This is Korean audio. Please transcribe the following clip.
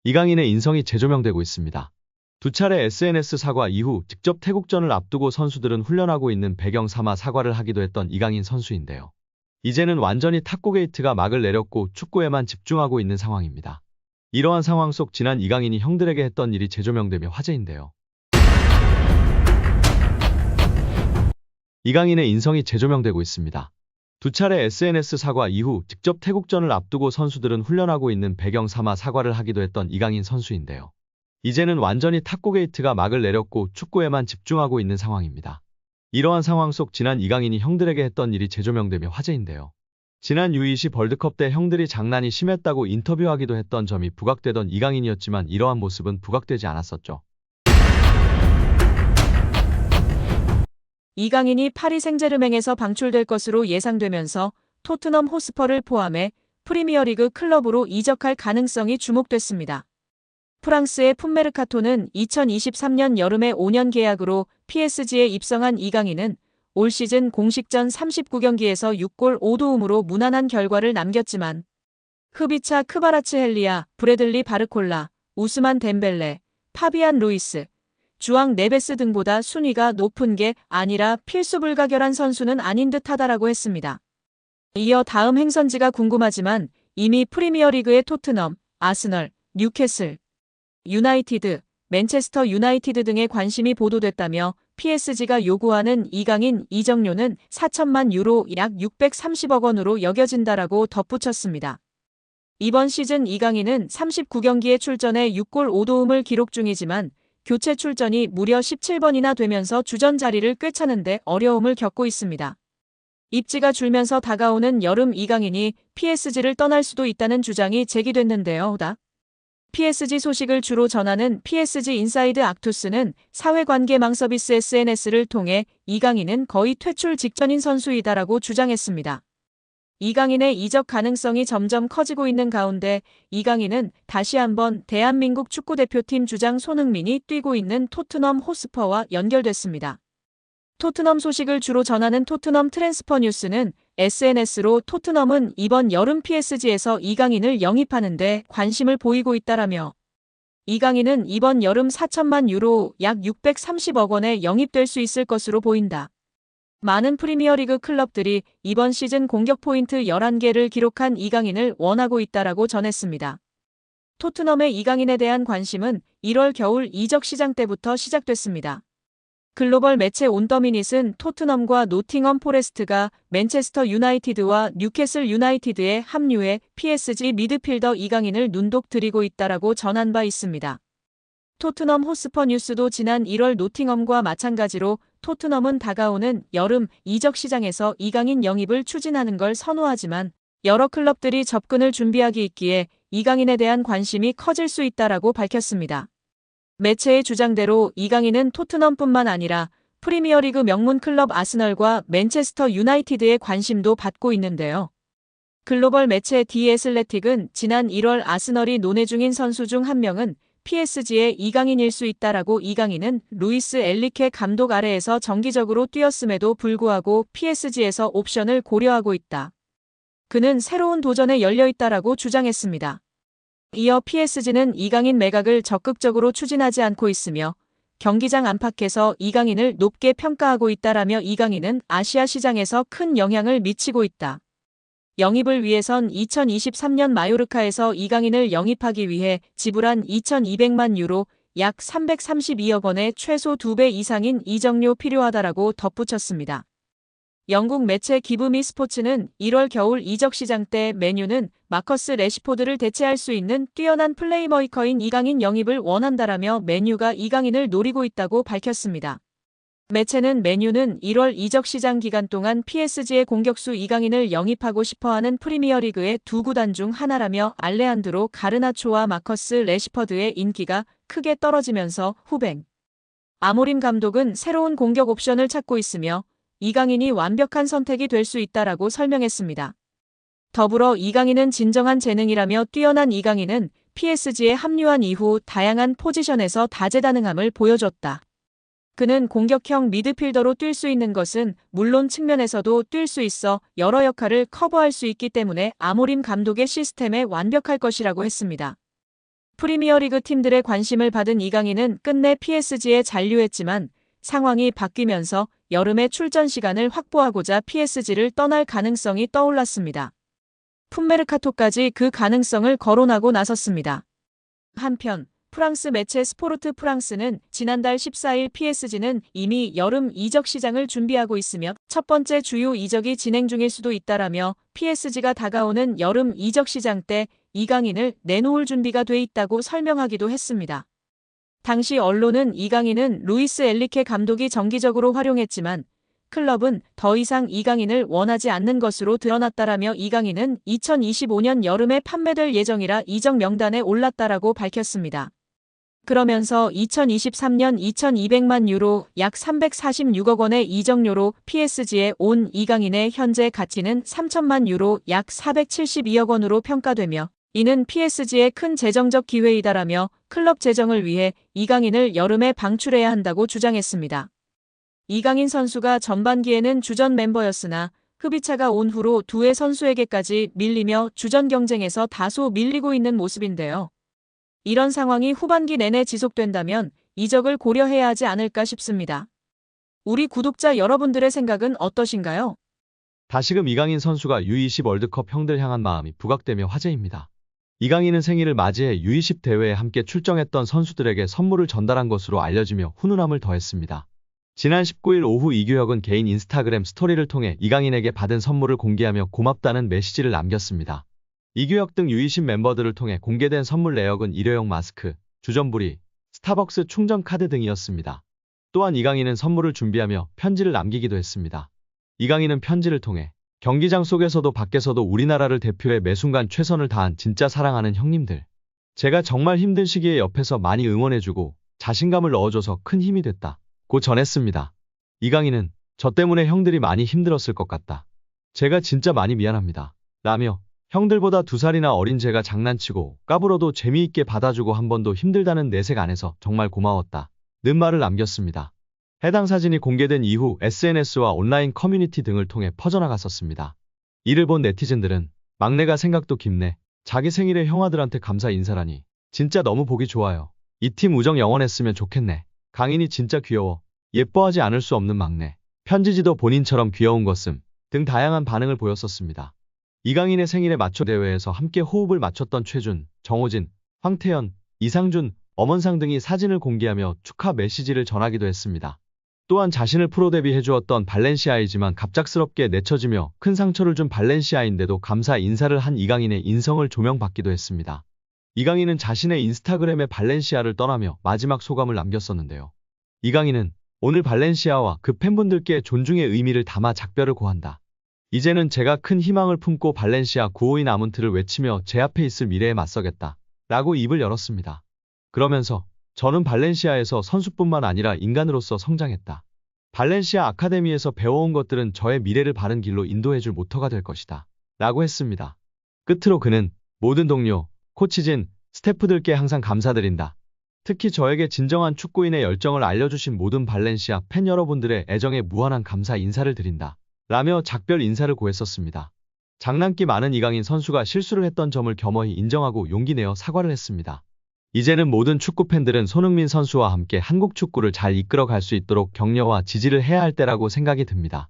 이강인의 인성이 재조명되고 있습니다. 두 차례 SNS 사과 이후 직접 태국전을 앞두고 선수들은 훈련하고 있는 배경 삼아 사과를 하기도 했던 이강인 선수인데요. 이제는 완전히 탁구 게이트가 막을 내렸고 축구에만 집중하고 있는 상황입니다. 이러한 상황 속 지난 이강인이 형들에게 했던 일이 재조명되며 화제인데요. 이강인의 인성이 재조명되고 있습니다. 두 차례 SNS 사과 이후 직접 태국전을 앞두고 선수들은 훈련하고 있는 배경 삼아 사과를 하기도 했던 이강인 선수인데요. 이제는 완전히 탁구 게이트가 막을 내렸고 축구에만 집중하고 있는 상황입니다. 이러한 상황 속 지난 이강인이 형들에게 했던 일이 재조명되며 화제인데요. 지난 U20 월드컵 때 형들이 장난이 심했다고 인터뷰하기도 했던 점이 부각되던 이강인이었지만 이러한 모습은 부각되지 않았었죠. 이강인이 파리 생제르맹에서 방출될 것으로 예상되면서 토트넘 호스퍼를 포함해 프리미어리그 클럽으로 이적할 가능성이 주목됐습니다. 프랑스의 풋메르카토는 2023년 여름에 5년 계약으로 PSG에 입성한 이강인은 올 시즌 공식전 39경기에서 6골 5도움으로 무난한 결과를 남겼지만 흐비차 크바라츠헬리아, 브래들리 바르콜라, 우스만 덴벨레, 파비안 루이스, 주앙 네베스 등보다 순위가 높은 게 아니라 필수 불가결한 선수는 아닌 듯하다라고 했습니다. 이어 다음 행선지가 궁금하지만 이미 프리미어리그의 토트넘, 아스널, 뉴캐슬, 유나이티드, 맨체스터 유나이티드 등의 관심이 보도됐다며 PSG가 요구하는 이강인 이적료는 4천만 유로 약 630억 원으로 여겨진다라고 덧붙였습니다. 이번 시즌 이강인은 39경기에 출전해 6골 5도움을 기록 중이지만 교체 출전이 무려 17번이나 되면서 주전 자리를 꿰차는데 어려움을 겪고 있습니다. 입지가 줄면서 다가오는 여름 이강인이 PSG를 떠날 수도 있다는 주장이 제기됐는데요. PSG 소식을 주로 전하는 PSG 인사이드 악투스는 사회관계망 서비스 SNS를 통해 이강인은 거의 퇴출 직전인 선수이다라고 주장했습니다. 이강인의 이적 가능성이 점점 커지고 있는 가운데 이강인은 다시 한번 대한민국 축구대표팀 주장 손흥민이 뛰고 있는 토트넘 호스퍼와 연결됐습니다. 토트넘 소식을 주로 전하는 토트넘 트랜스퍼 뉴스는 SNS로 토트넘은 이번 여름 PSG에서 이강인을 영입하는데 관심을 보이고 있다라며 이강인은 이번 여름 4천만 유로 약 630억 원에 영입될 수 있을 것으로 보인다. 많은 프리미어리그 클럽들이 이번 시즌 공격 포인트 11개를 기록한 이강인을 원하고 있다라고 전했습니다. 토트넘의 이강인에 대한 관심은 1월 겨울 이적 시장 때부터 시작됐습니다. 글로벌 매체 온더미닛은 토트넘과 노팅엄 포레스트가 맨체스터 유나이티드와 뉴캐슬 유나이티드에 합류해 PSG 미드필더 이강인을 눈독들이고 있다라고 전한 바 있습니다. 토트넘 호스퍼 뉴스도 지난 1월 노팅엄과 마찬가지로 토트넘은 다가오는 여름 이적 시장에서 이강인 영입을 추진하는 걸 선호하지만 여러 클럽들이 접근을 준비하기 있기에 이강인에 대한 관심이 커질 수 있다라고 밝혔습니다. 매체의 주장대로 이강인은 토트넘뿐만 아니라 프리미어리그 명문 클럽 아스널과 맨체스터 유나이티드의 관심도 받고 있는데요. 글로벌 매체 디 애슬레틱은 지난 1월 아스널이 논의 중인 선수 중 한 명은 PSG의 이강인일 수 있다라고 이강인은 루이스 엘리케 감독 아래에서 정기적으로 뛰었음에도 불구하고 PSG에서 옵션을 고려하고 있다. 그는 새로운 도전에 열려 있다라고 주장했습니다. 이어 PSG는 이강인 매각을 적극적으로 추진하지 않고 있으며 경기장 안팎에서 이강인을 높게 평가하고 있다라며 이강인은 아시아 시장에서 큰 영향을 미치고 있다. 영입을 위해선 2023년 마요르카에서 이강인을 영입하기 위해 지불한 2,200만 유로 약 332억 원의 최소 2배 이상인 이적료 필요하다라고 덧붙였습니다. 영국 매체 기브미 스포츠는 1월 겨울 이적 시장 때 맨유는 마커스 레시포드를 대체할 수 있는 뛰어난 플레이메이커인 이강인 영입을 원한다라며 맨유가 이강인을 노리고 있다고 밝혔습니다. 매체는 맨유는 1월 이적 시장 기간 동안 PSG의 공격수 이강인을 영입하고 싶어하는 프리미어리그의 두 구단 중 하나라며 알레한드로 가르나초와 마커스 레시퍼드의 인기가 크게 떨어지면서 후배 아모림 감독은 새로운 공격 옵션을 찾고 있으며 이강인이 완벽한 선택이 될 수 있다라고 설명했습니다. 더불어 이강인은 진정한 재능이라며 뛰어난 이강인은 PSG에 합류한 이후 다양한 포지션에서 다재다능함을 보여줬다. 그는 공격형 미드필더로 뛸 수 있는 것은 물론 측면에서도 뛸 수 있어 여러 역할을 커버할 수 있기 때문에 아모림 감독의 시스템에 완벽할 것이라고 했습니다. 프리미어리그 팀들의 관심을 받은 이강인은 끝내 PSG에 잔류했지만 상황이 바뀌면서 여름에 출전 시간을 확보하고자 PSG를 떠날 가능성이 떠올랐습니다. 풋메르카토까지 그 가능성을 거론하고 나섰습니다. 한편 프랑스 매체 스포르트 프랑스는 지난달 14일 PSG는 이미 여름 이적 시장을 준비하고 있으며 첫 번째 주요 이적이 진행 중일 수도 있다라며 PSG가 다가오는 여름 이적 시장 때 이강인을 내놓을 준비가 돼 있다고 설명하기도 했습니다. 당시 언론은 이강인은 루이스 엔리케 감독이 정기적으로 활용했지만 클럽은 더 이상 이강인을 원하지 않는 것으로 드러났다라며 이강인은 2025년 여름에 판매될 예정이라 이적 명단에 올랐다라고 밝혔습니다. 그러면서 2023년 2,200만 유로 약 346억 원의 이적료로 PSG에 온 이강인의 현재 가치는 3천만 유로 약 472억 원으로 평가되며 이는 PSG의 큰 재정적 기회이다라며 클럽 재정을 위해 이강인을 여름에 방출해야 한다고 주장했습니다. 이강인 선수가 전반기에는 주전 멤버였으나 흡입차가 온 후로 두 해 선수에게까지 밀리며 주전 경쟁에서 다소 밀리고 있는 모습인데요. 이런 상황이 후반기 내내 지속된다면 이적을 고려해야 하지 않을까 싶습니다. 우리 구독자 여러분들의 생각은 어떠신가요? 다시금 이강인 선수가 U20 월드컵 형들 향한 마음이 부각되며 화제입니다. 이강인은 생일을 맞이해 U20 대회에 함께 출정했던 선수들에게 선물을 전달한 것으로 알려지며 훈훈함을 더했습니다. 지난 19일 오후 이규혁은 개인 인스타그램 스토리를 통해 이강인에게 받은 선물을 공개하며 고맙다는 메시지를 남겼습니다. 이규혁 등 U20 멤버들을 통해 공개된 선물 내역은 일회용 마스크, 주전부리, 스타벅스 충전 카드 등이었습니다. 또한 이강인은 선물을 준비하며 편지를 남기기도 했습니다. 이강인은 편지를 통해 경기장 속에서도 밖에서도 우리나라를 대표해 매순간 최선을 다한 진짜 사랑하는 형님들. 제가 정말 힘든 시기에 옆에서 많이 응원해주고 자신감을 넣어줘서 큰 힘이 됐다. 고 전했습니다. 이강인은 저 때문에 형들이 많이 힘들었을 것 같다. 제가 진짜 많이 미안합니다. 라며 형들보다 2살이나 어린 제가 장난치고 까불어도 재미있게 받아주고 한 번도 힘들다는 내색 안에서 정말 고마웠다. 는 말을 남겼습니다. 해당 사진이 공개된 이후 SNS와 온라인 커뮤니티 등을 통해 퍼져나갔었습니다. 이를 본 네티즌들은 막내가 생각도 깊네. 자기 생일에 형아들한테 감사 인사라니. 진짜 너무 보기 좋아요. 이 팀 우정 영원했으면 좋겠네. 강인이 진짜 귀여워. 예뻐하지 않을 수 없는 막내. 편지지도 본인처럼 귀여운 것음. 등 다양한 반응을 보였었습니다. 이강인의 생일에 맞춰 대회에서 함께 호흡을 맞췄던 최준, 정호진, 황태현, 이상준, 엄원상 등이 사진을 공개하며 축하 메시지를 전하기도 했습니다. 또한 자신을 프로 데뷔해주었던 발렌시아이지만 갑작스럽게 내쳐지며 큰 상처를 준 발렌시아인데도 감사 인사를 한 이강인의 인성을 조명받기도 했습니다. 이강인은 자신의 인스타그램에 발렌시아를 떠나며 마지막 소감을 남겼었는데요. 이강인은 오늘 발렌시아와 그 팬분들께 존중의 의미를 담아 작별을 고한다. 이제는 제가 큰 희망을 품고 발렌시아 952 아문트를 외치며 제 앞에 있을 미래에 맞서겠다. 라고 입을 열었습니다. 그러면서 저는 발렌시아에서 선수뿐만 아니라 인간으로서 성장했다. 발렌시아 아카데미에서 배워온 것들은 저의 미래를 바른 길로 인도해줄 모터가 될 것이다. 라고 했습니다. 끝으로 그는 모든 동료, 코치진, 스태프들께 항상 감사드린다. 특히 저에게 진정한 축구인의 열정을 알려주신 모든 발렌시아 팬 여러분들의 애정에 무한한 감사 인사를 드린다. 라며 작별 인사를 고했었습니다. 장난기 많은 이강인 선수가 실수를 했던 점을 겸허히 인정하고 용기 내어 사과를 했습니다. 이제는 모든 축구 팬들은 손흥민 선수와 함께 한국 축구를 잘 이끌어갈 수 있도록 격려와 지지를 해야 할 때라고 생각이 듭니다.